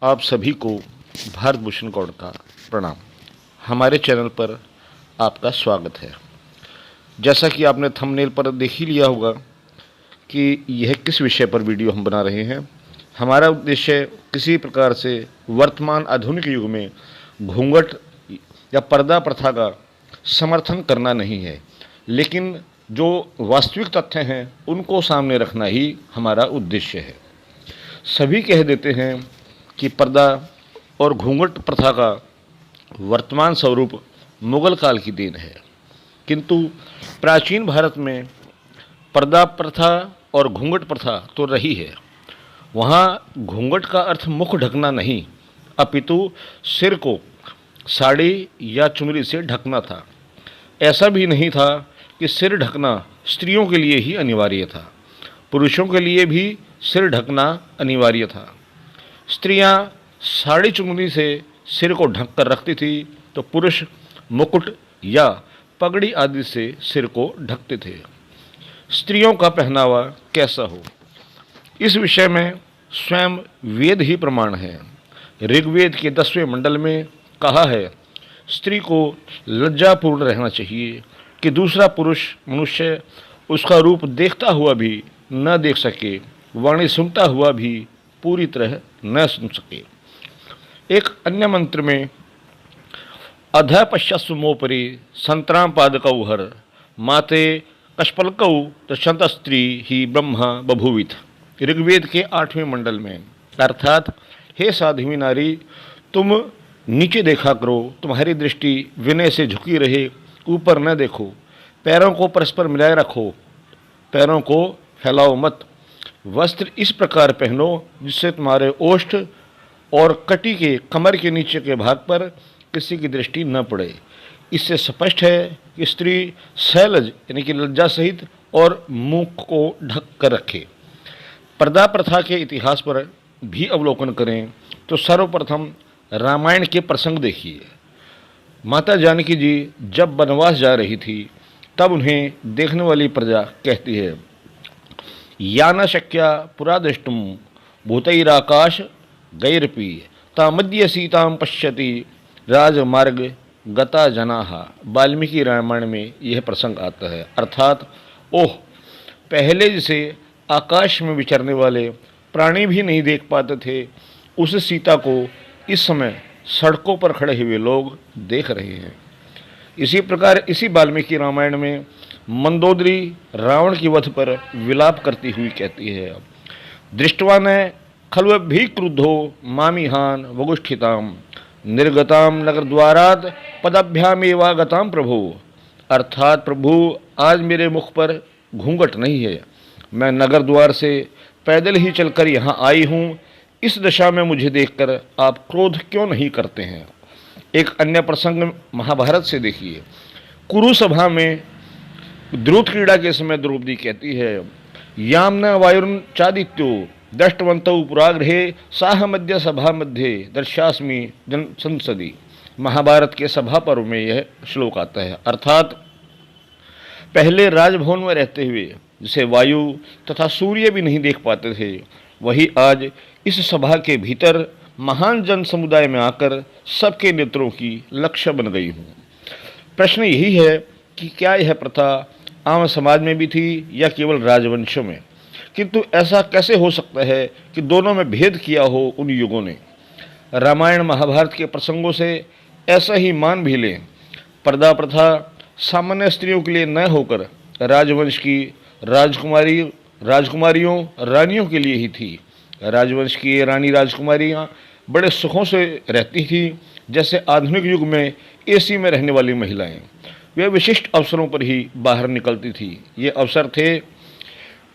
आप सभी को भारत भूषण गौड़ का प्रणाम। हमारे चैनल पर आपका स्वागत है। जैसा कि आपने थंबनेल पर देख ही लिया होगा कि यह किस विषय पर वीडियो हम बना रहे हैं। हमारा उद्देश्य किसी प्रकार से वर्तमान आधुनिक युग में घूंघट या पर्दा प्रथा का समर्थन करना नहीं है, लेकिन जो वास्तविक तथ्य हैं उनको सामने रखना ही हमारा उद्देश्य है। सभी कह देते हैं कि पर्दा और घूंघट प्रथा का वर्तमान स्वरूप मुगल काल की देन है, किंतु प्राचीन भारत में पर्दा प्रथा और घूंघट प्रथा तो रही है। वहाँ घूंघट का अर्थ मुख ढकना नहीं, अपितु सिर को साड़ी या चुनरी से ढकना था। ऐसा भी नहीं था कि सिर ढकना स्त्रियों के लिए ही अनिवार्य था, पुरुषों के लिए भी सिर ढकना अनिवार्य था। स्त्रियां साड़ी चुनरी से सिर को ढक कर रखती थी, तो पुरुष मुकुट या पगड़ी आदि से सिर को ढकते थे। स्त्रियों का पहनावा कैसा हो, इस विषय में स्वयं वेद ही प्रमाण है। ऋग्वेद के 10वें मंडल में कहा है, स्त्री को लज्जापूर्ण रहना चाहिए कि दूसरा पुरुष मनुष्य उसका रूप देखता हुआ भी न देख सके, वाणी सुनता हुआ भी पूरी तरह न सुन सके। एक अन्य मंत्र में अध पश्यस्वमोपरि संतराम पादकौ हर माते कशपलकौ तशंत स्त्री ही ब्रह्मा बभूवित। ऋग्वेद के 8वें मंडल में, अर्थात हे साध्वी नारी, तुम नीचे देखा करो, तुम्हारी दृष्टि विनय से झुकी रहे, ऊपर न देखो, पैरों को परस्पर मिलाए रखो, पैरों को फैलाओ मत, वस्त्र इस प्रकार पहनो जिससे तुम्हारे ओष्ठ और कटी के कमर के नीचे के भाग पर किसी की दृष्टि न पड़े। इससे स्पष्ट है कि स्त्री सैलज यानी कि लज्जा सहित और मुख को ढक कर रखे। पर्दा प्रथा के इतिहास पर भी अवलोकन करें तो सर्वप्रथम रामायण के प्रसंग देखिए। माता जानकी जी जब वनवास जा रही थी, तब उन्हें देखने वाली प्रजा कहती है, या न शक्या पुरा द्रष्टुम भूतैराकाश गैरपी तामद्य सीताम पश्यति राजमार्ग गता जनाः। वाल्मीकि रामायण में यह प्रसंग आता है। अर्थात ओह, पहले जिसे आकाश में विचरने वाले प्राणी भी नहीं देख पाते थे, उस सीता को इस समय सड़कों पर खड़े हुए लोग देख रहे हैं। इसी प्रकार इसी वाल्मीकि रामायण में मंदोदरी रावण की वध पर विलाप करती हुई कहती है, दृष्टवा न खल्वभि क्रुद्धो मामिहान वगुष्ठिताम निर्गताम नगर द्वारात पदाभ्यामेवागताम प्रभु। अर्थात प्रभु, आज मेरे मुख पर घूंघट नहीं है, मैं नगर द्वार से पैदल ही चलकर यहाँ आई हूँ। इस दशा में मुझे देखकर आप क्रोध क्यों नहीं करते हैं। एक अन्य प्रसंग महाभारत से देखिए। कुरु सभा में द्रुत क्रीड़ा के समय द्रौपदी कहती है, याम न वायुर्न चादित्यो दष्टवंतौ पुरागृहे साह मध्य सभा मध्य दर्शास्मि जन संसदी। महाभारत के सभा पर्व में यह श्लोक आता है। अर्थात पहले राजभवन में रहते हुए जिसे वायु तथा सूर्य भी नहीं देख पाते थे, वही आज इस सभा के भीतर महान जन समुदाय में आकर सबके नेत्रों की लक्ष्य बन गई हूँ। प्रश्न यही है कि क्या यह प्रथा आम समाज में भी थी या केवल राजवंशों में, किंतु ऐसा कैसे हो सकता है कि दोनों में भेद किया हो उन युगों ने। रामायण महाभारत के प्रसंगों से ऐसा ही मान भी लें, पर्दा प्रथा सामान्य स्त्रियों के लिए न होकर राजवंश की राजकुमारियों रानियों के लिए ही थी। राजवंश की रानी राजकुमारियाँ बड़े सुखों से रहती थी, जैसे आधुनिक युग में एसी में रहने वाली महिलाएं। वे विशिष्ट अवसरों पर ही बाहर निकलती थी। ये अवसर थे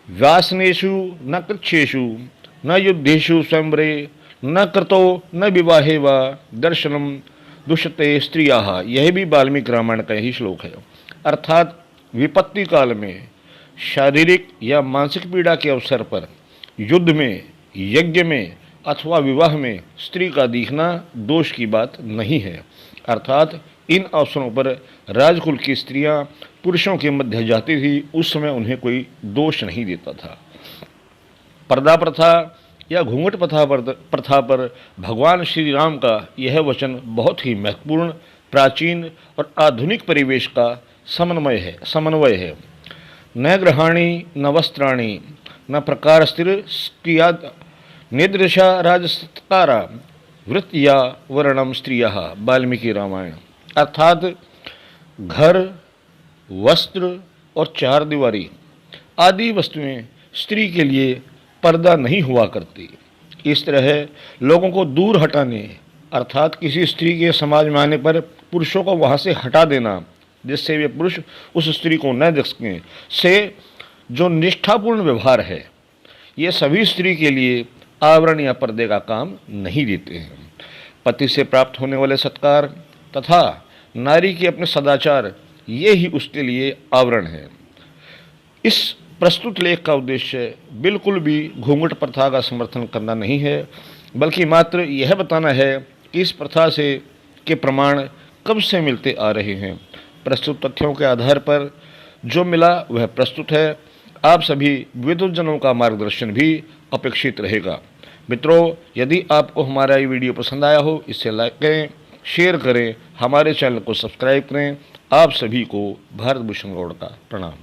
व्यासनेषु न कृच्छेषु न युद्धेषु स्वयंवरे न कृतो न विवाहे व दर्शनम दुष्यते स्त्रियाः। यह भी वाल्मीकि रामायण का ही श्लोक है। अर्थात विपत्ति काल में शारीरिक या मानसिक पीड़ा के अवसर पर युद्ध में, यज्ञ में अथवा विवाह में स्त्री का दिखना दोष की बात नहीं है। अर्थात इन अवसरों पर राजकुल की स्त्रियां पुरुषों के मध्य जाती थी, उस समय उन्हें कोई दोष नहीं देता था। पर्दा प्रथा या घूंघट प्रथा पर भगवान श्री राम का यह वचन बहुत ही महत्वपूर्ण, प्राचीन और आधुनिक परिवेश का समन्वय है। न गृहाणि न वस्त्राणि न प्रकार स्थिर क्रिया निदृशा राजसत्कारा वृत्तिया वर्णम स्त्रियः, वाल्मीकि रामायण। अर्थात घर, वस्त्र और चार दीवारी आदि वस्तुएं स्त्री के लिए पर्दा नहीं हुआ करती। इस तरह लोगों को दूर हटाने अर्थात किसी स्त्री के समाज में आने पर पुरुषों को वहाँ से हटा देना, जिससे वे पुरुष उस स्त्री को न देख सकें, से जो निष्ठापूर्ण व्यवहार है, ये सभी स्त्री के लिए आवरण या पर्दे का काम नहीं देते हैं। पति से प्राप्त होने वाले सत्कार तथा नारी के अपने सदाचार, ये ही उसके लिए आवरण है। इस प्रस्तुत लेख का उद्देश्य बिल्कुल भी घूंघट प्रथा का समर्थन करना नहीं है, बल्कि मात्र यह बताना है कि इस प्रथा से के प्रमाण कब से मिलते आ रहे हैं। प्रस्तुत तथ्यों के आधार पर जो मिला वह प्रस्तुत है। आप सभी विद्वज्जनों का मार्गदर्शन भी अपेक्षित रहेगा। मित्रों, यदि आपको हमारा ये वीडियो पसंद आया हो, इसे लाइक करें, शेयर करें, हमारे चैनल को सब्सक्राइब करें। आप सभी को भारत भूषण गौड़ का प्रणाम।